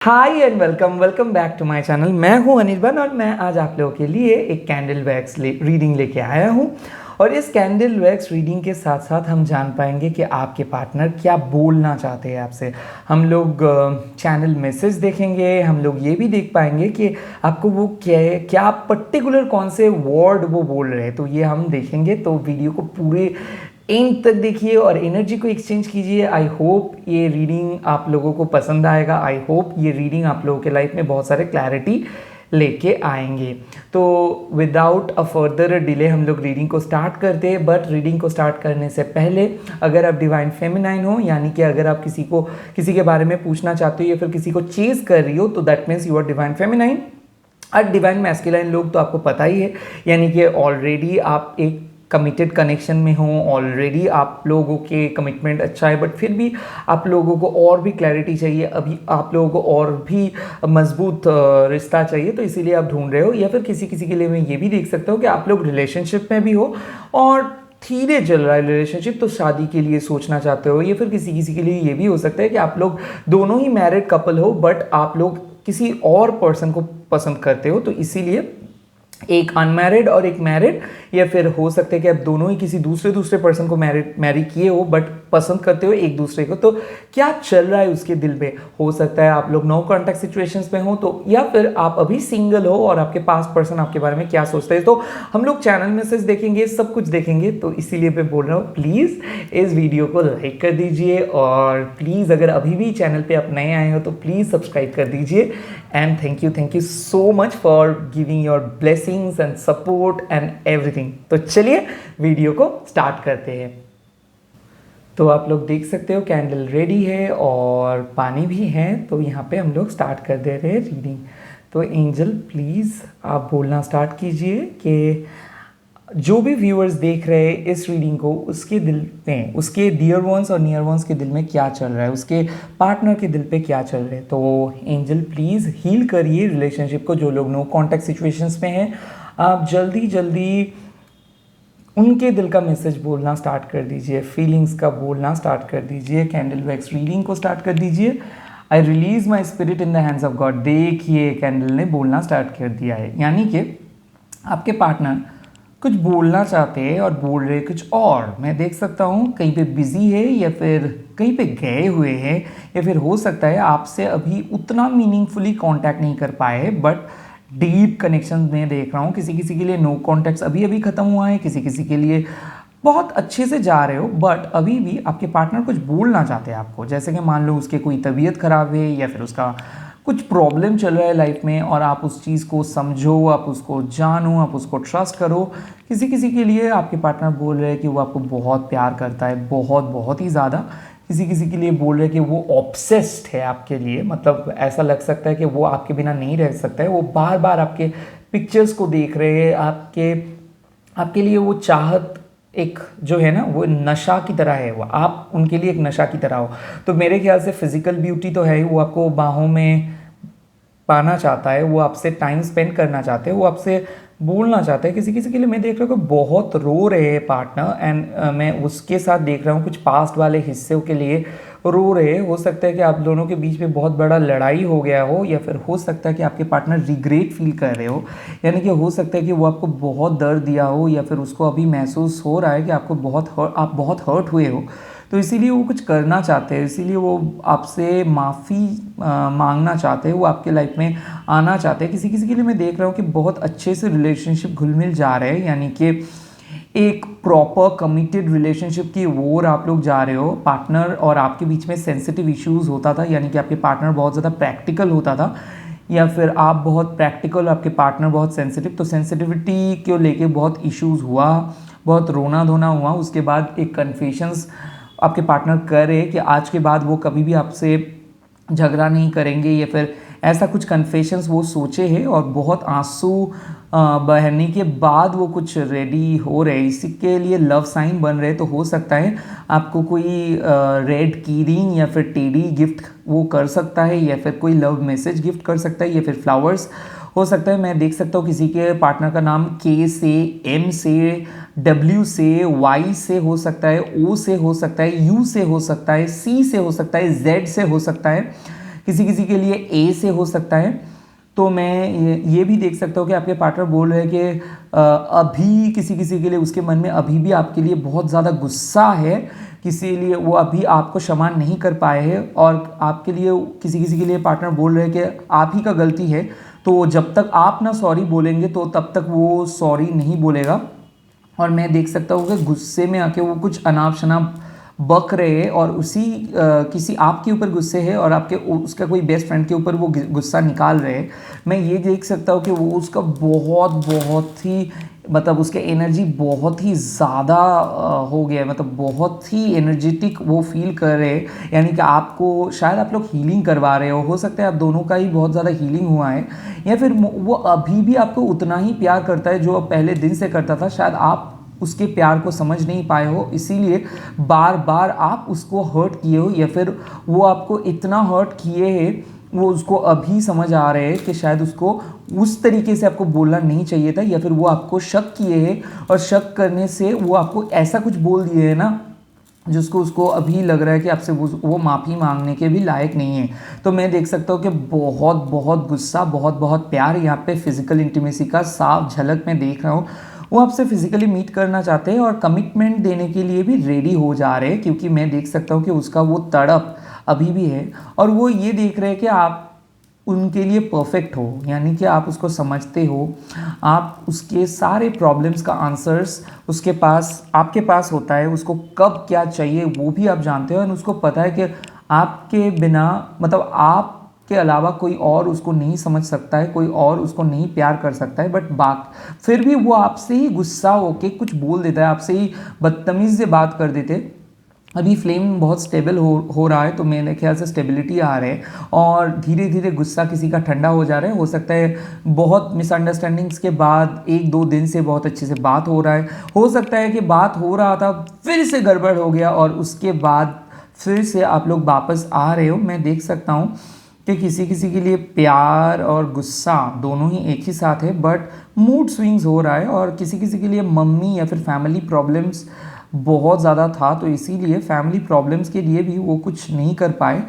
Hi and welcome welcome back to my channel. मैं हूं अनिर्बन और मैं आज आप लोगों के लिए एक कैंडल वैक्स रीडिंग लेके आया हूं। और इस कैंडल वैक्स रीडिंग के साथ साथ हम जान पाएंगे कि आपके पार्टनर क्या बोलना चाहते हैं आपसे। हम लोग चैनल मैसेज देखेंगे, हम लोग ये भी देख पाएंगे कि आपको वो क्या पर्टिकुलर कौन से वर्ड वो बोल रहे हैं, तो ये हम देखेंगे। तो वीडियो को पूरे एंड तक देखिए और एनर्जी को एक्सचेंज कीजिए। आई होप ये रीडिंग आप लोगों को पसंद आएगा। आई होप ये रीडिंग आप लोगों के लाइफ में बहुत सारे क्लैरिटी लेके आएंगे। तो विदाउट अ फर्दर डिले हम लोग रीडिंग को स्टार्ट करते हैं। बट रीडिंग को स्टार्ट करने से पहले अगर आप डिवाइन फेमिनाइन हो, यानी कि अगर आप किसी के बारे में पूछना चाहते हो या फिर किसी को चेज कर रही हो, तो that means you are divine feminine. और डिवाइन मैस्कुलाइन लोग तो आपको पता ही है, यानी कि ऑलरेडी आप एक कमिटेड कनेक्शन में हो, ऑलरेडी आप लोगों के कमिटमेंट अच्छा है, बट फिर भी आप लोगों को और भी क्लैरिटी चाहिए, अभी आप लोगों को और भी मजबूत रिश्ता चाहिए, तो इसीलिए आप ढूंढ रहे हो। या फिर किसी किसी के लिए मैं ये भी देख सकता हूँ कि आप लोग रिलेशनशिप में भी हो और धीरे चल रहा है रिलेशनशिप, तो शादी के लिए सोचना चाहते हो। या फिर किसी किसी के लिए ये भी हो सकता है कि आप लोग दोनों ही मैरिड कपल हो, बट आप लोग किसी और पर्सन को पसंद करते हो, तो इसीलिए एक अनमैरिड और एक मैरिड। या फिर हो सकता है कि आप दोनों ही किसी दूसरे पर्सन को मैरी किए हो बट पसंद करते हो एक दूसरे को। तो क्या चल रहा है उसके दिल में, हो सकता है आप लोग नो कॉन्टैक्ट सिचुएशंस में हो, तो या फिर आप अभी सिंगल हो और आपके पास पर्सन आपके बारे में क्या सोचते हैं। तो हम लोग चैनल मैसेज देखेंगे, सब कुछ देखेंगे, तो इसीलिए मैं बोल रहा हूँ प्लीज़ इस वीडियो को लाइक कर दीजिए। और प्लीज़ अगर अभी भी चैनल पे आप नए आए हो तो प्लीज़ सब्सक्राइब कर दीजिए। And thank you so much for giving your blessings and support and everything. तो चलिए वीडियो को स्टार्ट करते हैं। तो आप लोग देख सकते हो कैंडल रेडी है और पानी भी है, तो यहाँ पे हम लोग स्टार्ट कर दे रहे हैं रीडिंग। तो एंजल प्लीज़ आप बोलना स्टार्ट कीजिए कि जो भी व्यूअर्स देख रहे हैं इस रीडिंग को, उसके दिल में, उसके डियर वंस और नियर वंस के दिल में क्या चल रहा है, उसके पार्टनर के दिल पे क्या चल रहा है। तो एंजल प्लीज़ हील करिए रिलेशनशिप को। जो लोग नो कॉन्टैक्ट सिचुएशंस में हैं, आप जल्दी जल्दी उनके दिल का मैसेज बोलना स्टार्ट कर दीजिए, फीलिंग्स का बोलना स्टार्ट कर दीजिए। कैंडल वैक्स रीडिंग को स्टार्ट कर दीजिए। I release my spirit in the hands of God. देखिए कैंडल ने बोलना स्टार्ट कर दिया है, यानी कि आपके पार्टनर कुछ बोलना चाहते हैं और बोल रहे कुछ और। मैं देख सकता हूँ कहीं पे बिजी है या फिर कहीं पे गए हुए हैं, या फिर हो सकता है आपसे अभी उतना मीनिंगफुली कांटेक्ट नहीं कर पाए, बट डीप कनेक्शन में देख रहा हूँ। किसी किसी के लिए नो कॉन्टैक्ट्स अभी अभी ख़त्म हुआ है, किसी किसी के लिए बहुत अच्छे से जा रहे हो, बट अभी भी आपके पार्टनर कुछ बोलना चाहते हैं आपको। जैसे कि मान लो उसके कोई तबीयत ख़राब है या फिर उसका कुछ प्रॉब्लम चल रहा है लाइफ में, और आप उस चीज़ को समझो, आप उसको जानो, आप उसको ट्रस्ट करो। किसी किसी के लिए आपके पार्टनर बोल रहे हैं कि वो आपको बहुत प्यार करता है, बहुत बहुत ही ज़्यादा। किसी किसी के लिए बोल रहे हैं कि वो ऑब्सेस्ड है आपके लिए, मतलब ऐसा लग सकता है कि वो आपके बिना नहीं रह सकता है। वो बार बार आपके पिक्चर्स को देख रहे हैं, आपके लिए वो चाहत एक जो है ना, वो नशा की तरह है, वो आप उनके लिए एक नशा की तरह हो। तो मेरे ख्याल से फिजिकल ब्यूटी तो है ही, वो आपको बाहों में पाना चाहता है, वो आपसे टाइम स्पेंड करना चाहते हैं, वो आपसे बोलना चाहते हैं। किसी किसी के लिए मैं देख रहा हूँ कि बहुत रो रहे हैं पार्टनर, एंड मैं उसके साथ देख रहा हूँ कुछ पास्ट वाले हिस्सों के लिए रो रहे हैं। हो सकता है कि आप दोनों के बीच में बहुत बड़ा लड़ाई हो गया हो, या फिर हो सकता है कि आपके पार्टनर रिग्रेट फील कर रहे हो, यानी कि हो सकता है कि वो आपको बहुत दर्द दिया हो, या फिर उसको अभी महसूस हो रहा है कि आप बहुत हर्ट हुए हो, तो इसीलिए वो कुछ करना चाहते हैं, इसीलिए वो आपसे माफ़ी मांगना चाहते हैं, वो आपके लाइफ में आना चाहते हैं। किसी किसी के लिए मैं देख रहा हूँ कि बहुत अच्छे से रिलेशनशिप घुल मिल जा रहे हैं, यानी कि एक प्रॉपर कमिटेड रिलेशनशिप की ओर आप लोग जा रहे हो। पार्टनर और आपके बीच में सेंसिटिव इश्यूज़ होता था, यानी कि आपके पार्टनर बहुत ज़्यादा प्रैक्टिकल होता था, या फिर आप बहुत प्रैक्टिकल, आपके पार्टनर बहुत सेंसिटिव। तो सेंसिटिविटी को लेके बहुत इश्यूज़ हुआ, बहुत रोना धोना हुआ। उसके बाद एक कन्फेशंस आपके पार्टनर कर रहे कि आज के बाद वो कभी भी आपसे झगड़ा नहीं करेंगे, या फिर ऐसा कुछ कन्फेशंस वो सोचे हैं, और बहुत आंसू बहने के बाद वो कुछ रेडी हो रहे, इसी के लिए लव साइन बन रहे। तो हो सकता है आपको कोई रेड की रिंग या फिर टेडी गिफ्ट वो कर सकता है, या फिर कोई लव मैसेज गिफ्ट कर सकता है, या फिर फ्लावर्स हो सकता है। मैं देख सकता हूँ किसी के पार्टनर का नाम के से, एम से, डब्ल्यू से, वाई से हो सकता है, ओ से हो सकता है, यू से हो सकता है, सी से हो सकता है, जेड से हो सकता है। किसी किसी के लिए ए से हो सकता है। तो मैं ये भी देख सकता हूँ कि आपके पार्टनर बोल रहे हैं कि अभी किसी किसी के लिए उसके मन में अभी भी आपके लिए बहुत ज़्यादा गुस्सा है, किसी लिए वो अभी आपको क्षमा नहीं कर पाए हैं, और आपके लिए किसी किसी के लिए पार्टनर बोल रहे हैं कि आप ही का गलती है, तो जब तक आप ना सॉरी बोलेंगे तो तब तक वो सॉरी नहीं बोलेगा। और मैं देख सकता हूँ कि गुस्से में आके वो कुछ अनाप शनाप बक रहे हैं और उसी किसी आपके ऊपर गुस्से है और आपके उसका कोई बेस्ट फ्रेंड के ऊपर वो गुस्सा निकाल रहे हैं। मैं ये देख सकता हूँ कि वो उसका बहुत बहुत ही मतलब उसके एनर्जी बहुत ही ज़्यादा हो गया है, मतलब बहुत ही एनर्जेटिक वो फील कर रहे हैं। यानी कि आपको शायद आप लोग हीलिंग करवा रहे हो सकता है आप दोनों का ही बहुत ज़्यादा हीलिंग हुआ है, या फिर वो अभी भी आपको उतना ही प्यार करता है जो पहले दिन से करता था। शायद आप उसके प्यार को समझ नहीं पाए हो, इसीलिए बार बार आप उसको हर्ट किए हो, या फिर वो आपको इतना हर्ट किए हैं वो उसको अभी समझ आ रहे हैं कि शायद उसको उस तरीके से आपको बोलना नहीं चाहिए था, या फिर वो आपको शक किए हैं और शक करने से वो आपको ऐसा कुछ बोल दिए है ना जिसको उसको अभी लग रहा है कि आपसे वो माफ़ी मांगने के भी लायक नहीं है। तो मैं देख सकता हूँ कि बहुत बहुत गुस्सा, बहुत बहुत प्यार, यहाँ पे फिजिकल इंटीमेसी का साफ झलक मैं देख रहा हूँ। वो आपसे फिजिकली मीट करना चाहते हैं और कमिटमेंट देने के लिए भी रेडी हो जा रहे हैं, क्योंकि मैं देख सकता हूँ कि उसका वो तड़प अभी भी है, और वो ये देख रहे हैं कि आप उनके लिए परफेक्ट हो, यानी कि आप उसको समझते हो, आप उसके सारे प्रॉब्लम्स का आंसर्स उसके पास आपके पास होता है, उसको कब क्या चाहिए वो भी आप जानते हो, और उसको पता है कि आपके बिना मतलब आप के अलावा कोई और उसको नहीं समझ सकता है, कोई और उसको नहीं प्यार कर सकता है। बट फिर भी वो आपसे ही गुस्सा होके कुछ बोल देता है, आपसे ही बदतमीज़ से बात कर देते। अभी फ्लेम बहुत स्टेबल हो रहा है, तो मेरे ख्याल से स्टेबिलिटी आ रहा है और धीरे धीरे गुस्सा किसी का ठंडा हो जा रहा है। हो सकता है बहुत मिसअंडरस्टैंडिंग्स के बाद 1-2 दिन से बहुत अच्छे से बात हो रहा है, हो सकता है कि बात हो रहा था फिर से गड़बड़ हो गया और उसके बाद फिर से आप लोग वापस आ रहे हो। मैं देख सकता हूँ कि किसी किसी के लिए प्यार और गुस्सा दोनों ही एक ही साथ है, बट मूड स्विंग्स हो रहा है, और किसी किसी के लिए मम्मी या फिर फैमिली प्रॉब्लम्स बहुत ज़्यादा था, तो इसीलिए फैमिली प्रॉब्लम्स के लिए भी वो कुछ नहीं कर पाए।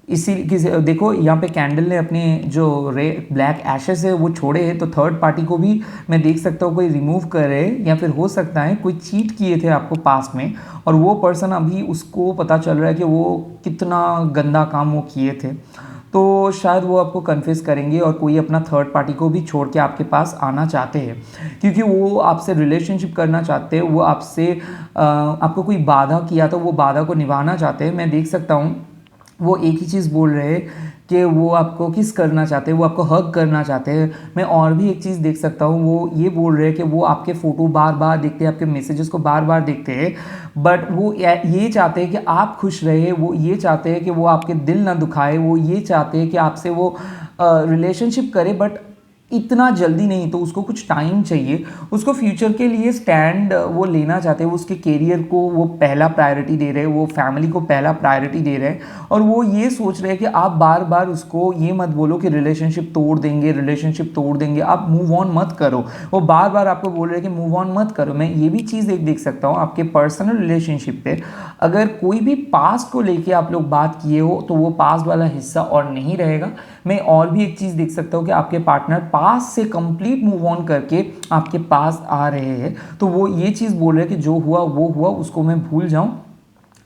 इसी देखो यहाँ पे कैंडल ने अपने जो ब्लैक एशेस है वो छोड़े हैं, तो थर्ड पार्टी को भी मैं देख सकता हूँ कोई रिमूव करे, या फिर हो सकता है कोई चीट किए थे आपको पास्ट में और वो पर्सन अभी उसको पता चल रहा है कि वो कितना गंदा काम वो किए थे, तो शायद वो आपको कन्फेस करेंगे और कोई अपना थर्ड पार्टी को भी छोड़ के आपके पास आना चाहते हैं, क्योंकि वो आपसे रिलेशनशिप करना चाहते हैं, वो आपसे आपको कोई बाधा किया तो वो बाधा को निभाना चाहते हैं। मैं देख सकता हूँ वो एक ही चीज़ बोल रहे हैं कि वो आपको किस करना चाहते हैं, वो आपको हग करना चाहते हैं। मैं और भी एक चीज़ देख सकता हूँ, वो ये बोल रहे हैं कि वो आपके फ़ोटो बार बार देखते हैं, आपके मैसेजेस को बार बार देखते हैं, बट वो ये चाहते हैं कि आप खुश रहे, वो ये चाहते हैं कि वो आपके दिल ना दुखाए, वो ये चाहते हैं कि आपसे वो रिलेशनशिप करे, बट इतना जल्दी नहीं, तो उसको कुछ टाइम चाहिए, उसको फ्यूचर के लिए स्टैंड वो लेना चाहते हैं, वो उसके करियर को वो पहला प्रायोरिटी दे रहे हैं, वो फैमिली को पहला प्रायोरिटी दे रहे हैं, और वो ये सोच रहे हैं कि आप बार बार उसको ये मत बोलो कि रिलेशनशिप तोड़ देंगे, आप मूव ऑन मत करो। वो बार बार आपको बोल रहे हैं कि मूव ऑन मत करो। मैं ये भी चीज़ एक देख सकता हूँ आपके पर्सनल रिलेशनशिप पे, अगर कोई भी पास्ट को लेके आप लोग बात किए हो तो वो पास्ट वाला हिस्सा और नहीं रहेगा। मैं और भी एक चीज़ देख सकता हूँ कि आपके पार्टनर पास से कंप्लीट मूव ऑन करके आपके पास आ रहे हैं, तो वो ये चीज़ बोल रहे हैं कि जो हुआ वो हुआ, उसको मैं भूल जाऊँ,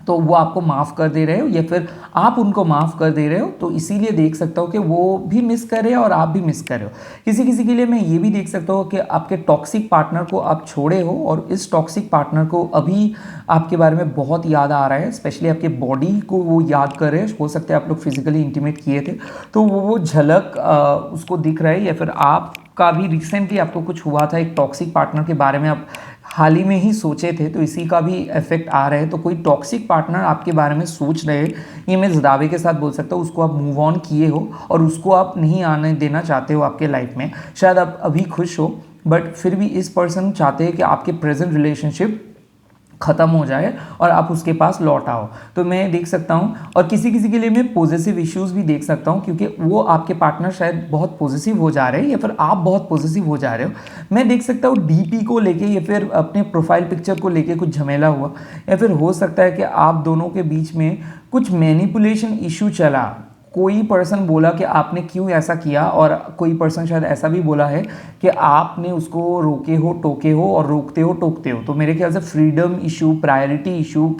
तो वो आपको माफ़ कर दे रहे हो या फिर आप उनको माफ़ कर दे रहे हो। तो इसीलिए देख सकता हूँ कि वो भी मिस कर रहे हैं और आप भी मिस कर रहे हो। किसी किसी के लिए मैं ये भी देख सकता हूँ कि आपके टॉक्सिक पार्टनर को आप छोड़े हो और इस टॉक्सिक पार्टनर को अभी आपके बारे में बहुत याद आ रहा है, स्पेशली आपके बॉडी को वो याद कर रहे हैं। हो सकता है आप लोग फिजिकली इंटीमेट किए थे, तो वो झलक उसको दिख रहा है, या फिर आपका भी रिसेंटली आपको कुछ हुआ था एक टॉक्सिक पार्टनर के बारे में आप हाल ही में ही सोचे थे, तो इसी का भी इफेक्ट आ रहा है। तो कोई टॉक्सिक पार्टनर आपके बारे में सोच रहे, ये मैं दावे के साथ बोल सकता हूँ, उसको आप मूव ऑन किए हो और उसको आप नहीं आने देना चाहते हो आपके लाइफ में। शायद आप अभी खुश हो, बट फिर भी इस पर्सन चाहते हैं कि आपके प्रेजेंट रिलेशनशिप ख़त्म हो जाए और आप उसके पास लौट आओ। तो मैं देख सकता हूँ, और किसी किसी के लिए मैं पॉजिटिव इश्यूज़ भी देख सकता हूँ, क्योंकि वो आपके पार्टनर शायद बहुत पॉजिटिव हो जा रहे हैं या फिर आप बहुत पॉजिटिव हो जा रहे हो। मैं देख सकता हूँ डीपी को लेके या फिर अपने प्रोफाइल पिक्चर को लेके कुछ झमेला हुआ, या फिर हो सकता है कि आप दोनों के बीच में कुछ मैनिपुलेशन इशू चला, कोई पर्सन बोला कि आपने क्यों ऐसा किया, और कोई पर्सन शायद ऐसा भी बोला है कि आपने उसको रोके हो, टोके हो, और रोकते हो, टोकते हो। तो मेरे ख्याल से फ्रीडम इशू, प्रायोरिटी इशू,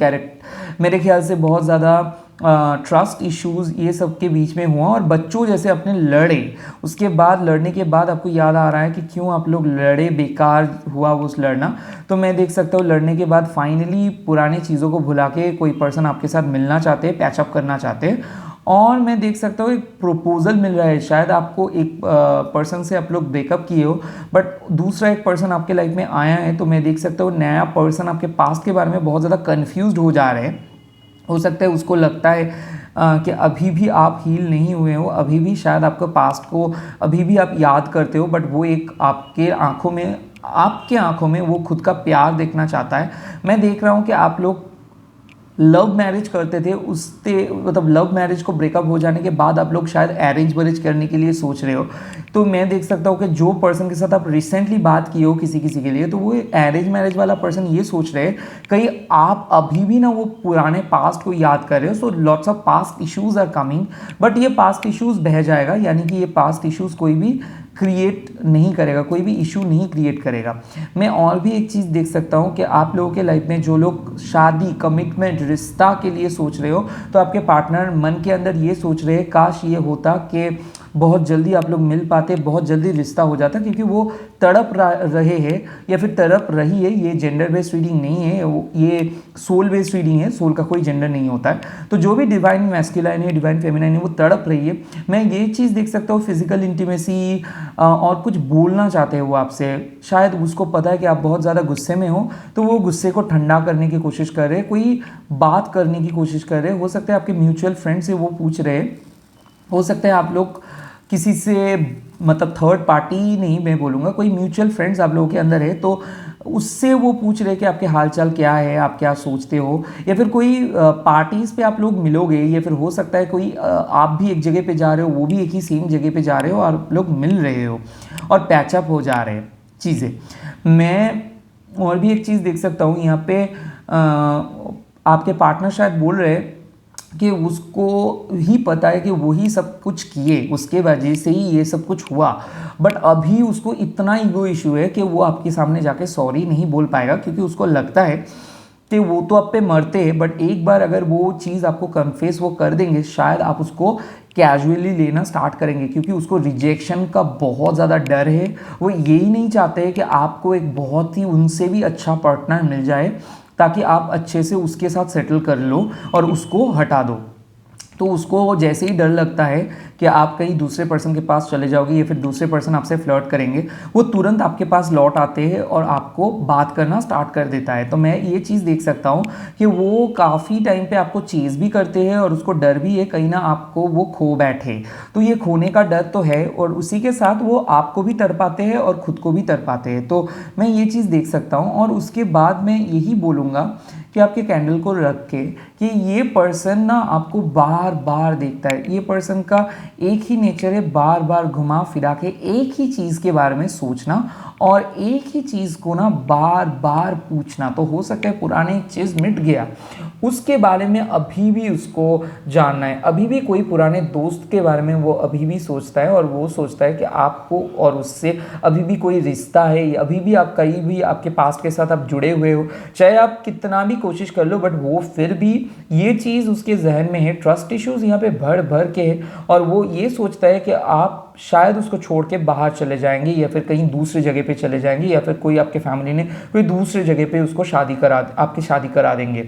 मेरे ख्याल से बहुत ज़्यादा ट्रस्ट इश्यूज़ ये सब के बीच में हुआ। और बच्चों जैसे अपने लड़े, उसके बाद लड़ने के बाद आपको याद आ रहा है कि क्यों आप लोग लड़े, बेकार हुआ वो लड़ना। तो मैं देख सकता हूँ लड़ने के बाद फाइनली पुरानी चीज़ों को भुला के कोई पर्सन आपके साथ मिलना चाहते हैं, पैचअप करना चाहते हैं। और मैं देख सकता हूँ एक प्रपोजल मिल रहा है, शायद आपको एक पर्सन से आप लोग ब्रेकअप किए हो, बट दूसरा एक पर्सन आपके लाइफ में आया है। तो मैं देख सकता हूँ नया पर्सन आपके पास्ट के बारे में बहुत ज़्यादा कन्फ्यूज्ड हो जा रहे हैं। हो सकता है उसको लगता है कि अभी भी आप हील नहीं हुए हो, अभी भी शायद आपके पास्ट को अभी भी आप याद करते हो, बट वो एक आपके आंखों में वो खुद का प्यार देखना चाहता है। मैं देख रहा हूँ कि आप लोग लव मैरिज करते थे, उससे मतलब लव मैरिज को ब्रेकअप हो जाने के बाद आप लोग शायद अरेंज मैरिज करने के लिए सोच रहे हो। तो मैं देख सकता हूँ कि जो पर्सन के साथ आप रिसेंटली बात किए हो किसी के लिए, तो वो अरेंज मैरिज वाला पर्सन ये सोच रहे हैं कहीं आप अभी भी ना वो पुराने पास्ट को याद कर रहे हो। So lots of past issues are coming, but ये पास्ट इश्यूज बह जाएगा, यानी कि ये पास्ट इश्यूज कोई भी क्रिएट नहीं करेगा, कोई भी इशू नहीं क्रिएट करेगा। मैं और भी एक चीज़ देख सकता हूँ कि आप लोगों के लाइफ में जो लोग शादी, कमिटमेंट, रिश्ता के लिए सोच रहे हो, तो आपके पार्टनर मन के अंदर ये सोच रहे हैं काश ये होता कि बहुत जल्दी आप लोग मिल पाते, बहुत जल्दी रिश्ता हो जाता, क्योंकि वो तड़प रहे हैं या फिर तड़प रही है। ये जेंडर बेस्ड रीडिंग नहीं है, ये सोल बेस्ड रीडिंग है। सोल का कोई जेंडर नहीं होता है। तो जो भी डिवाइन मैस्कुलाइन है, डिवाइन फेमिनाइन है, वो तड़प रही है। मैं ये चीज़ देख सकता हूँ, फिजिकल इंटीमेसी और कुछ बोलना चाहते हैं वो आपसे। शायद उसको पता है कि आप बहुत ज़्यादा गुस्से में हो, तो वो गुस्से को ठंडा करने की कोशिश कर रहे हैं, कोई बात करने की कोशिश कर रहे हैं। हो सकता है आपके म्यूचुअल फ्रेंड से वो पूछ रहे हैं, हो सकता है आप लोग किसी से, मतलब थर्ड पार्टी नहीं मैं बोलूँगा, कोई म्यूचुअल फ्रेंड्स आप लोगों के अंदर है, तो उससे वो पूछ रहे कि आपके हालचाल क्या है, आप क्या सोचते हो, या फिर कोई पार्टीज़ पे आप लोग मिलोगे, या फिर हो सकता है कोई आप भी एक जगह पे जा रहे हो, वो भी एक ही सेम जगह पे जा रहे हो, और आप लोग मिल रहे हो और पैचअप हो जा रहे हैं चीज़ें। मैं और भी एक चीज़ देख सकता हूँ यहाँ पे, आपके पार्टनर शायद बोल रहे हैं कि उसको ही पता है कि वही सब कुछ किए, उसके वजह से ही ये सब कुछ हुआ, बट अभी उसको इतना ईगो इशू है कि वो आपके सामने जाके सॉरी नहीं बोल पाएगा, क्योंकि उसको लगता है कि वो तो आप पे मरते हैं, बट एक बार अगर वो चीज़ आपको कन्फेस वो कर देंगे, शायद आप उसको कैजुअली लेना स्टार्ट करेंगे, क्योंकि उसको रिजेक्शन का बहुत ज़्यादा डर है। वो यही नहीं चाहते हैं कि आपको एक बहुत ही उनसे भी अच्छा पार्टनर मिल जाए, ताकि आप अच्छे से उसके साथ सेटल कर लो और उसको हटा दो। तो उसको जैसे ही डर लगता है कि आप कहीं दूसरे पर्सन के पास चले जाओगे, या फिर दूसरे पर्सन आपसे फ्लर्ट करेंगे, वो तुरंत आपके पास लौट आते हैं और आपको बात करना स्टार्ट कर देता है। तो मैं ये चीज़ देख सकता हूँ कि वो काफ़ी टाइम पे आपको चेज़ भी करते हैं, और उसको डर भी है कहीं ना आपको वो खो बैठे। तो ये खोने का डर तो है, और उसी के साथ वो आपको भी तड़पाते हैं और खुद को भी तड़पाते हैं। तो मैं ये चीज़ देख सकता हूँ। और उसके बाद मैं यही बोलूँगा कि आपके कैंडल को रख के कि ये पर्सन ना आपको बार बार देखता है। ये पर्सन का एक ही नेचर है, बार बार घुमा फिरा के एक ही चीज़ के बारे में सोचना और एक ही चीज़ को ना बार बार पूछना। तो हो सकता है पुरानी चीज़ मिट गया, उसके बारे में अभी भी उसको जानना है। अभी भी कोई पुराने दोस्त के बारे में वो अभी भी सोचता है, और वो सोचता है कि आपको और उससे अभी भी कोई रिश्ता है, अभी भी आप कहीं भी आपके पास्ट के साथ आप जुड़े हुए हो, चाहे आप कितना भी कोशिश कर लो, बट वो फिर भी ये चीज़ उसके जहन में है। ट्रस्ट इश्यूज यहाँ पे भर भर के है, और वो ये सोचता है कि आप शायद उसको छोड़ के बाहर चले जाएंगे, या फिर कहीं दूसरी जगह पे चले जाएंगे, या फिर कोई आपके फैमिली ने कोई दूसरी जगह पे उसको आपकी शादी करा देंगे।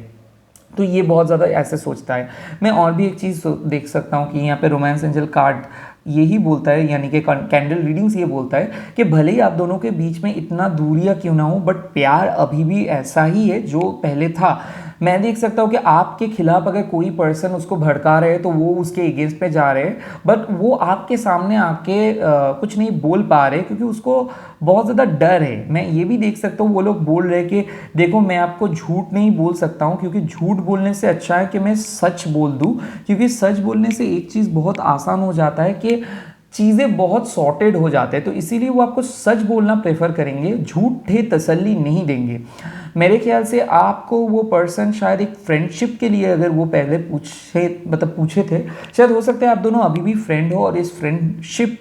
तो ये बहुत ज़्यादा ऐसे सोचता है। मैं और भी एक चीज़ देख सकता हूँ कि यहाँ पे रोमांस एंजल कार्ड यही बोलता है, यानी कि कैंडल रीडिंग्स ये बोलता है कि भले ही आप दोनों के बीच में इतना दूरियां क्यों ना हो, बट प्यार अभी भी ऐसा ही है जो पहले था। मैं देख सकता हूँ कि आपके खिलाफ अगर कोई पर्सन उसको भड़का रहे हैं, तो वो उसके अगेंस्ट पे जा रहे हैं, बट वो आपके सामने आके कुछ नहीं बोल पा रहे, क्योंकि उसको बहुत ज़्यादा डर है। मैं ये भी देख सकता हूँ वो लोग बोल रहे हैं कि देखो मैं आपको झूठ नहीं बोल सकता हूँ, क्योंकि झूठ बोलने से अच्छा है कि मैं सच बोल दूँ, क्योंकि सच बोलने से एक चीज़ बहुत आसान हो जाता है कि चीज़ें बहुत सॉर्टेड हो जाते हैं, तो इसीलिए वो आपको सच बोलना प्रेफर करेंगे, झूठे तसल्ली नहीं देंगे। मेरे ख्याल से आपको वो पर्सन शायद एक फ्रेंडशिप के लिए अगर वो पहले पूछे थे, शायद हो सकता है आप दोनों अभी भी फ्रेंड हो और इस फ्रेंडशिप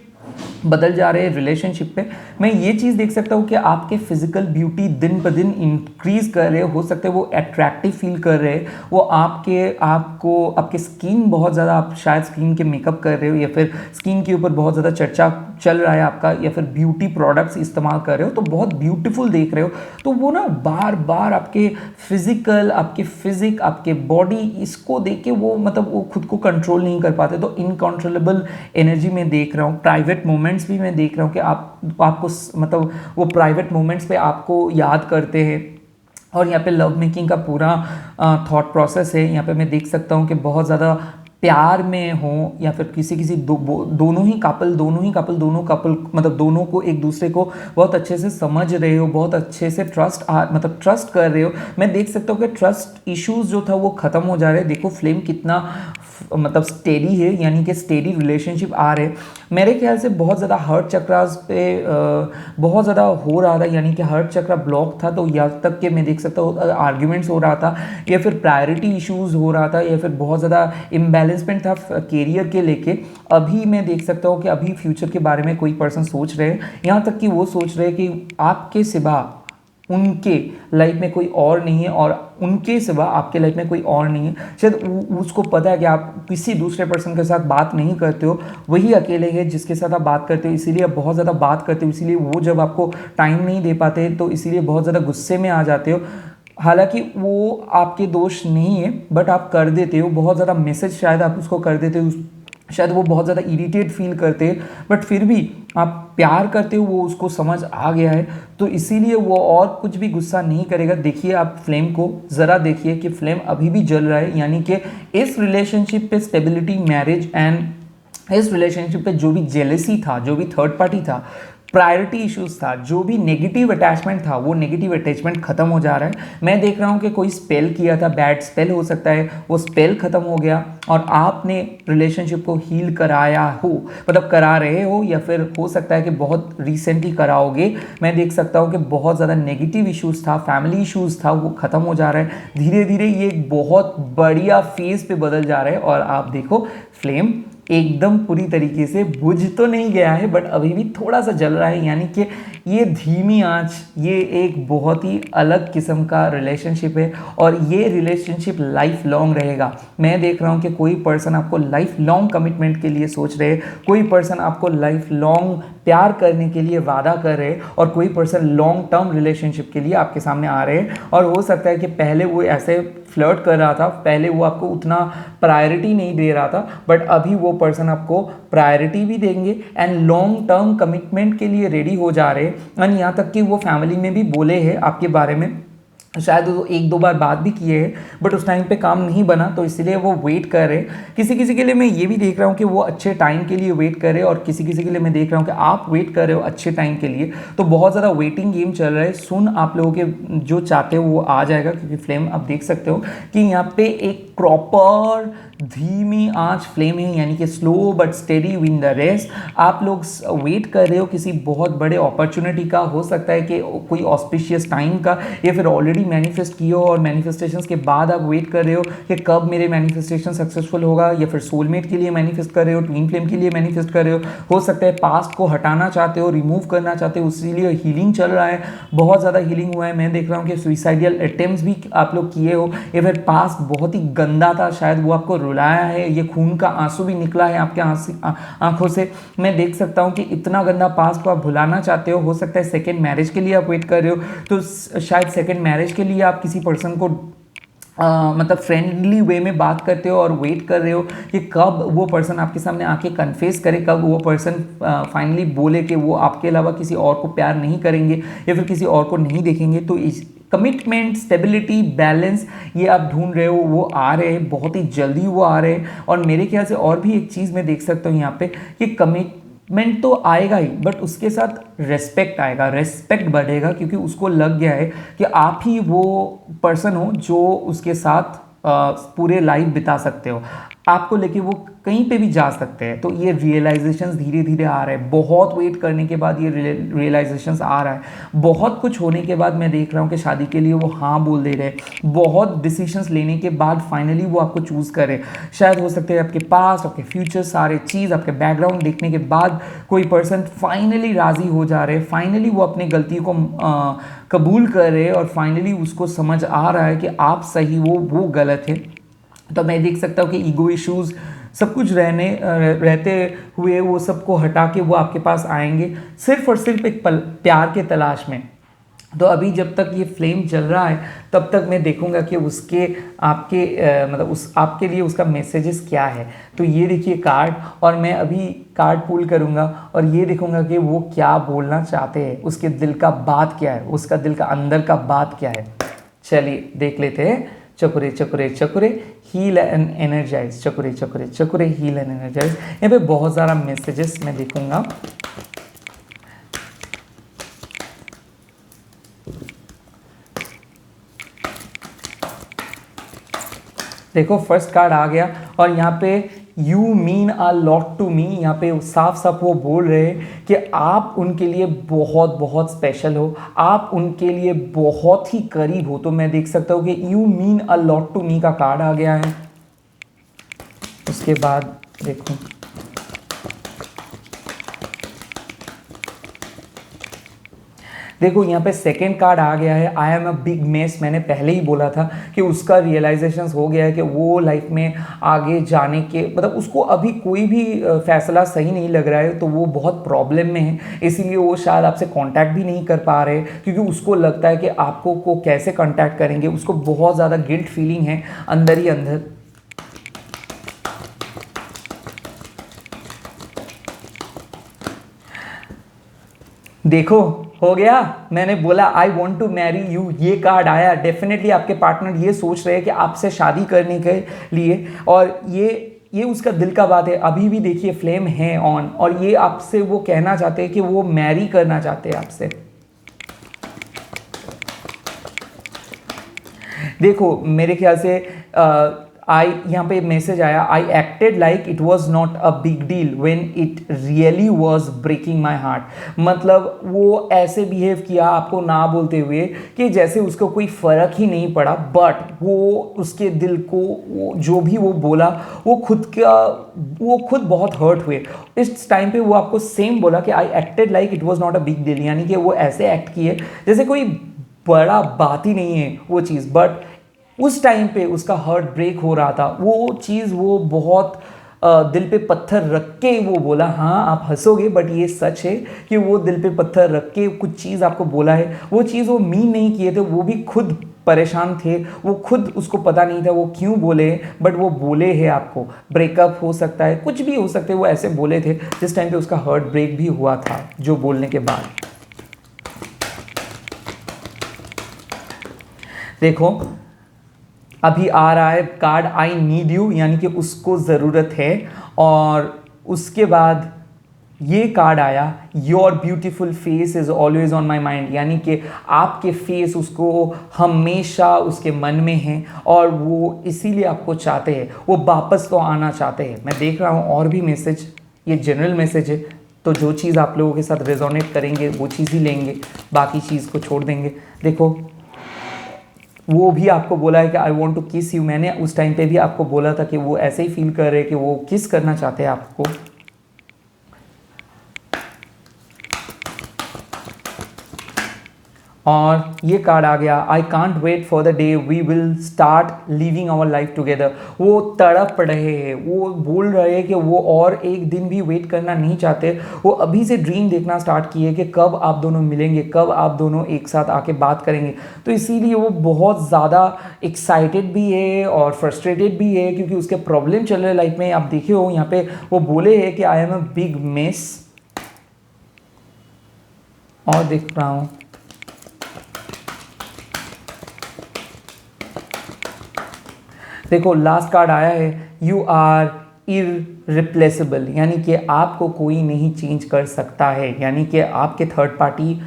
बदल जा रहे हैं रिलेशनशिप पे। मैं ये चीज़ देख सकता हूँ कि आपके फिजिकल ब्यूटी दिन ब दिन इंक्रीज कर रहे हो सकता है वो अट्रैक्टिव फील कर रहे हैं, वो आपके स्किन बहुत ज़्यादा, आप शायद स्किन के मेकअप कर रहे हो या फिर स्किन के ऊपर बहुत ज़्यादा चर्चा चल रहा है आपका, या फिर ब्यूटी प्रोडक्ट्स इस्तेमाल कर रहे हो तो बहुत ब्यूटीफुल देख रहे हो। तो वो ना बार बार आपके फिजिकल, आपके फिजिक, आपके बॉडी, इसको देख के वो वो खुद को कंट्रोल नहीं कर पाते। तो इनकंट्रोलेबल एनर्जी में देख रहा हूँ, प्राइवेट मोमेंट्स भी मैं देख रहा हूँ कि आपको वो प्राइवेट मोमेंट्स पे आपको याद करते हैं। और यहाँ पे लव मेकिंग का पूरा थॉट प्रोसेस है। यहाँ पे मैं देख सकता हूँ कि बहुत ज़्यादा प्यार में हो, या फिर किसी दोनों कपल दोनों को एक दूसरे को बहुत अच्छे से समझ रहे हो, बहुत अच्छे से ट्रस्ट कर रहे हो। मैं देख सकता हूँ कि ट्रस्ट इश्यूज जो था वो खत्म हो जा रहे हैं। देखो फ्लेम कितना स्टेडी है, यानी कि स्टेडी रिलेशनशिप आ रहे। मेरे ख्याल से बहुत ज़्यादा हर्ट चक्रास पे बहुत ज़्यादा हो रहा था, यानी कि हर्ट चक्रा ब्लॉक था, तो यहाँ तक कि मैं देख सकता हूँ आर्ग्यूमेंट्स हो रहा था, या फिर प्रायोरिटी इश्यूज हो रहा था, या फिर बहुत ज़्यादा इम्बैलेंसमेंट था कैरियर के लेके। अभी मैं देख सकता हूँ कि अभी फ्यूचर के बारे में कोई पर्सन सोच रहे हैं, यहाँ तक कि वो सोच रहे हैं कि आपके सिवा उनके लाइफ में कोई और नहीं है, और उनके सिवा आपके लाइफ में कोई और नहीं है। शायद उसको पता है कि आप किसी दूसरे पर्सन के साथ बात नहीं करते हो, वही अकेले है जिसके साथ आप बात करते हो, इसीलिए आप बहुत ज़्यादा बात करते हो, इसीलिए वो जब आपको टाइम नहीं दे पाते तो इसीलिए बहुत ज़्यादा गुस्से में आ जाते हो। हालांकि वो आपके दोष नहीं है, बट आप कर देते हो बहुत ज़्यादा मैसेज, शायद आप उसको कर देते हो, शायद वो बहुत ज़्यादा इरिटेट फील करते हैं, बट फिर भी आप प्यार करते हो, वो उसको समझ आ गया है, तो इसीलिए वो और कुछ भी गुस्सा नहीं करेगा। देखिए आप फ्लेम को ज़रा देखिए कि फ्लेम अभी भी जल रहा है, यानी कि इस रिलेशनशिप पे स्टेबिलिटी, मैरिज एंड इस रिलेशनशिप पे जो भी जेलेसी था, जो भी थर्ड पार्टी था, प्रायोरिटी इश्यूज था, जो भी नेगेटिव अटैचमेंट था, वो नेगेटिव अटैचमेंट खत्म हो जा रहा है। मैं देख रहा हूँ कि कोई स्पेल किया था, बैड स्पेल हो सकता है, वो स्पेल खत्म हो गया और आपने रिलेशनशिप को हील कराया हो, करा रहे हो, या फिर हो सकता है कि बहुत रिसेंटली कराओगे। मैं देख सकता हूँ कि बहुत ज़्यादा नेगेटिव इश्यूज था, फैमिली इश्यूज था, वो खत्म हो जा रहा है धीरे धीरे। ये एक बहुत बढ़िया फेज पे बदल जा रहा है, और आप देखो फ्लेम एकदम पूरी तरीके से बुझ तो नहीं गया है, बट अभी भी थोड़ा सा जल रहा है, यानी कि ये धीमी आंच, ये एक बहुत ही अलग किस्म का रिलेशनशिप है, और ये रिलेशनशिप लाइफ लॉन्ग रहेगा। मैं देख रहा हूँ कि कोई पर्सन आपको लाइफ लॉन्ग कमिटमेंट के लिए सोच रहे, कोई पर्सन आपको लाइफ लॉन्ग प्यार करने के लिए वादा कर रहे, और कोई पर्सन लॉन्ग टर्म रिलेशनशिप के लिए आपके सामने आ रहे हैं। और हो सकता है कि पहले वो ऐसे फ्लर्ट कर रहा था, पहले वो आपको उतना प्रायोरिटी नहीं दे रहा था, बट अभी वो पर्सन आपको प्रायोरिटी भी देंगे एंड लॉन्ग टर्म कमिटमेंट के लिए रेडी हो जा रहे हैं। एंड यहाँ तक कि वो फैमिली में भी बोले हैं आपके बारे में, शायद वो एक दो बार बात भी किए हैं, बट उस टाइम पे काम नहीं बना, तो इसलिए वो वेट कर रहे हैं। किसी किसी के लिए मैं ये भी देख रहा हूँ कि वो अच्छे टाइम के लिए वेट कर रहे हैं, और किसी किसी के लिए मैं देख रहा हूँ कि आप वेट कर रहे हो अच्छे टाइम के लिए। तो बहुत ज़्यादा वेटिंग गेम चल रहा है। सुन आप लोगों के जो चाहते हो वो आ जाएगा, क्योंकि फ्लेम आप देख सकते हो कि यहाँ पे एक प्रॉपर धीमी आंच फ्लेम है, यानी कि slow but steady win the race. आप लोग वेट कर रहे हो किसी बहुत बड़े अपॉर्चुनिटी का, हो सकता है कि कोई ऑस्पिशियस टाइम का, या फिर ऑलरेडी मैनिफेस्ट किए हो और मैनिफेस्टेशंस के बाद आप वेट कर रहे हो कि कब मेरे मैनिफेस्टेशन सक्सेसफुल होगा, या फिर सोलमेट के लिए मैनिफेस्ट कर रहे हो, ट्विन फ्लेम के लिए मैनिफेस्ट कर रहे हो सकता है पास्ट को हटाना चाहते हो, रिमूव करना चाहते हो, इसीलिए हीलिंग चल रहा है, बहुत ज़्यादा हीलिंग हुआ है। मैं देख रहा हूँ कि सुइसाइडल अटेम्प्ट्स भी आप लोग किए हो, या फिर पास्ट बहुत ही गंदा था, शायद वो आपको रुलाया है, ये खून का आंसू भी निकला है आपके आंखों से। मैं देख सकता हूँ कि इतना गंदा पास्ट को आप भुलाना चाहते हो सकता है सेकेंड मैरिज के लिए आप वेट कर रहे हो, तो शायद सेकेंड मैरिज के लिए आप किसी पर्सन को फ्रेंडली वे में बात करते हो और वेट कर रहे हो कि कब वो पर्सन आपके सामने आके कन्फेस करे, कब वो पर्सन फाइनली बोले कि वो आपके अलावा किसी और को प्यार नहीं करेंगे या फिर किसी और को नहीं देखेंगे। तो इस कमिटमेंट, स्टेबिलिटी, बैलेंस ये आप ढूंढ रहे हो, वो आ रहे हैं, बहुत ही जल्दी वो आ रहे हैं। और मेरे ख्याल से और भी एक चीज़ मैं देख सकता हूँ यहाँ पे कि कमिटमेंट तो आएगा ही, बट उसके साथ रेस्पेक्ट आएगा, रेस्पेक्ट बढ़ेगा, क्योंकि उसको लग गया है कि आप ही वो पर्सन हो जो उसके साथ पूरे लाइफ बिता सकते हो। आपको लेके वो कहीं पे भी जा सकते हैं। तो ये रियलाइजेशंस धीरे धीरे आ रहे हैं, बहुत वेट करने के बाद ये रियलाइजेशंस आ रहा है। बहुत कुछ होने के बाद मैं देख रहा हूँ कि शादी के लिए वो हाँ बोल दे रहे हैं। बहुत डिसीजंस लेने के बाद फाइनली वो आपको चूज़ करें। शायद हो सकते हैं आपके पास, आपके फ्यूचर, सारे चीज़, आपके बैकग्राउंड देखने के बाद कोई पर्सन फाइनली राज़ी हो जा रहे हैं, फाइनली वो अपनी गलती को कबूल कर रहे हैं और फाइनली उसको समझ आ रहा है कि आप सही, वो गलत है। तो मैं देख सकता हूँ कि ईगो इश्यूज़ सब कुछ रहते हुए वो सबको हटा के वो आपके पास आएंगे सिर्फ और सिर्फ एक प्यार के तलाश में। तो अभी जब तक ये फ्लेम चल रहा है तब तक मैं देखूंगा कि उसके आपके मतलब उस आपके लिए उसका मैसेजेस क्या है। तो ये देखिए कार्ड, और मैं अभी कार्ड पुल करूंगा और ये देखूंगा कि वो क्या बोलना चाहते हैं, उसके दिल का बात क्या है, उसका दिल का अंदर का बात क्या है। चलिए देख लेते हैं। चकुरे चकुरे चकुरे हील एंड एनर्जाइज, चकुरे चकुरे चकुरे हील एंड एनर्जाइज। यहाँ पे बहुत सारा मैसेजेस मैं देखूंगा। देखो फर्स्ट कार्ड आ गया और यहाँ पे you mean a lot to me. यहाँ पे साफ साफ वो बोल रहे हैं कि आप उनके लिए बहुत बहुत स्पेशल हो, आप उनके लिए बहुत ही करीब हो। तो मैं देख सकता हूँ कि you mean a lot to me का कार्ड आ गया है। उसके बाद देखो देखो यहाँ पे सेकेंड कार्ड आ गया है, I am a big mess. मैंने पहले ही बोला था कि उसका रियलाइजेशन हो गया है कि वो लाइफ में आगे जाने के मतलब उसको अभी कोई भी फैसला सही नहीं लग रहा है। तो वो बहुत प्रॉब्लम में है, इसीलिए वो शायद आपसे कांटेक्ट भी नहीं कर पा रहे, क्योंकि उसको लगता है कि आपको को कैसे कांटेक्ट करेंगे। उसको बहुत ज़्यादा गिल्ट फीलिंग है अंदर ही अंदर। देखो हो गया, मैंने बोला I want to marry you, ये कार्ड आया। डेफिनेटली आपके पार्टनर ये सोच रहे हैं कि आपसे शादी करने के लिए, और ये उसका दिल का बात है। अभी भी देखिए फ्लेम है ऑन, और ये आपसे वो कहना चाहते हैं कि वो मैरी करना चाहते हैं आपसे। देखो मेरे ख्याल से यहाँ पे मैसेज आया, I acted like it was not a big deal when it really was breaking my heart. मतलब वो ऐसे बिहेव किया आपको ना बोलते हुए कि जैसे उसको कोई फ़र्क ही नहीं पड़ा, बट वो उसके दिल को वो जो भी वो बोला वो खुद बहुत हर्ट हुए। इस टाइम पे वो आपको सेम बोला कि I acted like it was not a big deal, यानी कि वो ऐसे एक्ट किए जैसे कोई बड़ा बात ही नहीं है वो चीज़। बट उस टाइम पे उसका हार्ट ब्रेक हो रहा था, वो चीज़ वो बहुत दिल पे पत्थर रख के वो बोला। हाँ आप हंसोगे बट ये सच है कि वो दिल पे पत्थर रख के कुछ चीज़ आपको बोला है। वो चीज़ वो मीन नहीं किए थे, वो भी खुद परेशान थे, वो खुद उसको पता नहीं था वो क्यों बोले, बट वो बोले हैं आपको। ब्रेकअप हो सकता है, कुछ भी हो सकता है, वो ऐसे बोले थे जिस टाइम पे उसका हार्ट ब्रेक भी हुआ था जो बोलने के बाद। देखो अभी आ रहा है कार्ड आई नीड यू, यानी कि उसको ज़रूरत है। और उसके बाद ये कार्ड आया, your beautiful face is always on my mind, यानी कि आपके फेस उसको हमेशा उसके मन में है और वो इसीलिए आपको चाहते हैं, वो वापस तो आना चाहते हैं। मैं देख रहा हूँ और भी मैसेज, ये जनरल मैसेज है, तो जो चीज़ आप लोगों के साथ रेजोनेट करेंगे वो चीज़ ही लेंगे, बाकी चीज़ को छोड़ देंगे। देखो वो भी आपको बोला है कि आई वॉन्ट टू किस यू। मैंने उस टाइम पे भी आपको बोला था कि वो ऐसे ही फील कर रहे हैं कि वो किस करना चाहते हैं आपको। और ये कार्ड आ गया, I can't wait for the day we will start living our life together. वो तड़प रहे हैं, वो बोल रहे हैं कि वो और एक दिन भी वेट करना नहीं चाहते। वो अभी से ड्रीम देखना स्टार्ट किए कि कब आप दोनों मिलेंगे, कब आप दोनों एक साथ आके बात करेंगे। तो इसीलिए वो बहुत ज़्यादा एक्साइटेड भी है और फ्रस्ट्रेटेड भी है, क्योंकि उसके प्रॉब्लम चल रहे हैं लाइफ में। आप देखे हो यहाँ पे वो बोले हैं कि I am a big mess. और देख रहा हूँ देखो लास्ट कार्ड आया है, यू आर इररिप्लेसेबल, यानी कि आपको कोई नहीं चेंज कर सकता है। यानी कि आपके थर्ड पार्टी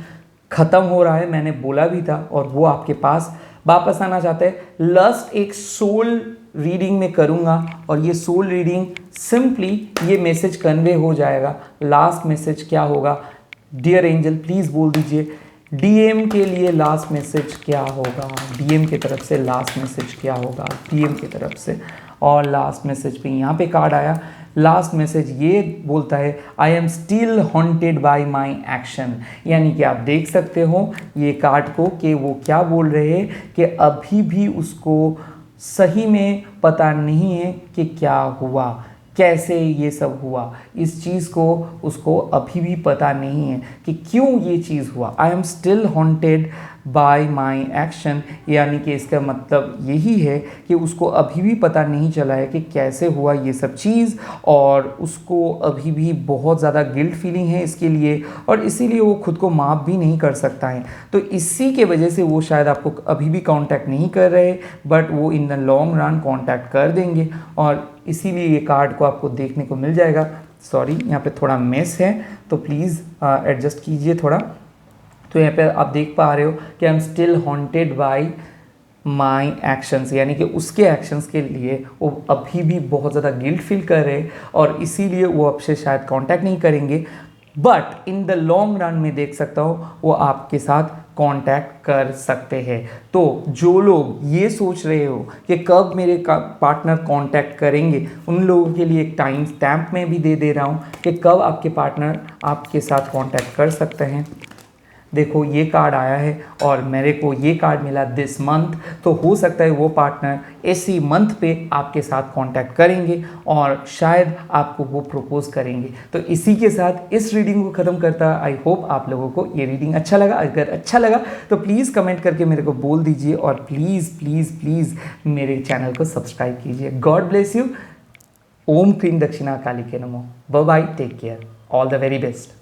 ख़त्म हो रहा है, मैंने बोला भी था, और वो आपके पास वापस आना चाहते हैं। लस्ट एक सोल रीडिंग में करूँगा और ये सोल रीडिंग सिंपली ये मैसेज कन्वे हो जाएगा। लास्ट मैसेज क्या होगा? डियर एंजल प्लीज़ बोल दीजिए डीएम के लिए लास्ट मैसेज क्या होगा? डीएम की तरफ से लास्ट मैसेज क्या होगा? डीएम की तरफ से। और लास्ट मैसेज पे यहाँ पे कार्ड आया। लास्ट मैसेज ये बोलता है I am still haunted bye my action. यानी कि आप देख सकते हो ये कार्ड को कि वो क्या बोल रहे हैं कि अभी भी उसको सही में पता नहीं है कि क्या हुआ, कैसे ये सब हुआ। इस चीज़ को उसको अभी भी पता नहीं है कि क्यों ये चीज़ हुआ। I am still haunted bye my action, यानी कि इसका मतलब यही है कि उसको अभी भी पता नहीं चला है कि कैसे हुआ ये सब चीज़, और उसको अभी भी बहुत ज़्यादा गिल्ट फीलिंग है इसके लिए, और इसीलिए वो खुद को माफ़ भी नहीं कर सकता है। तो इसी के वजह से वो शायद आपको अभी भी कांटेक्ट नहीं कर रहे, बट वो in the long run contact कर देंगे, और इसीलिए ये कार्ड को आपको देखने को मिल जाएगा। सॉरी यहाँ पे थोड़ा मेस है तो प्लीज़ एडजस्ट कीजिए थोड़ा। तो यहाँ पे आप देख पा रहे हो कि I am still haunted bye my actions, यानी कि उसके एक्शंस के लिए वो अभी भी बहुत ज़्यादा गिल्ट फील कर रहे हैं, और इसीलिए वो आपसे शायद कांटेक्ट नहीं करेंगे, but in the long run में देख सकता हो वो आपके साथ कांटेक्ट कर सकते हैं। तो जो लोग ये सोच रहे हो कि कब मेरे पार्टनर कांटेक्ट करेंगे, उन लोगों के लिए एक टाइम स्टैम्प में भी दे रहा हूँ कि कब आपके पार्टनर आपके साथ कांटेक्ट कर सकते हैं। देखो ये कार्ड आया है और मेरे को ये कार्ड मिला दिस मंथ, तो हो सकता है वो पार्टनर इसी मंथ पे आपके साथ कांटेक्ट करेंगे और शायद आपको वो प्रपोज करेंगे। तो इसी के साथ इस रीडिंग को ख़त्म करता। आई होप आप लोगों को ये रीडिंग अच्छा लगा। अगर अच्छा लगा तो प्लीज़ कमेंट करके मेरे को बोल दीजिए, और प्लीज़ प्लीज़ प्लीज़ मेरे चैनल को सब्सक्राइब कीजिए। God bless you. ओम क्रीम दक्षिणा काली के नमो। Bye bye, take care, all the very best.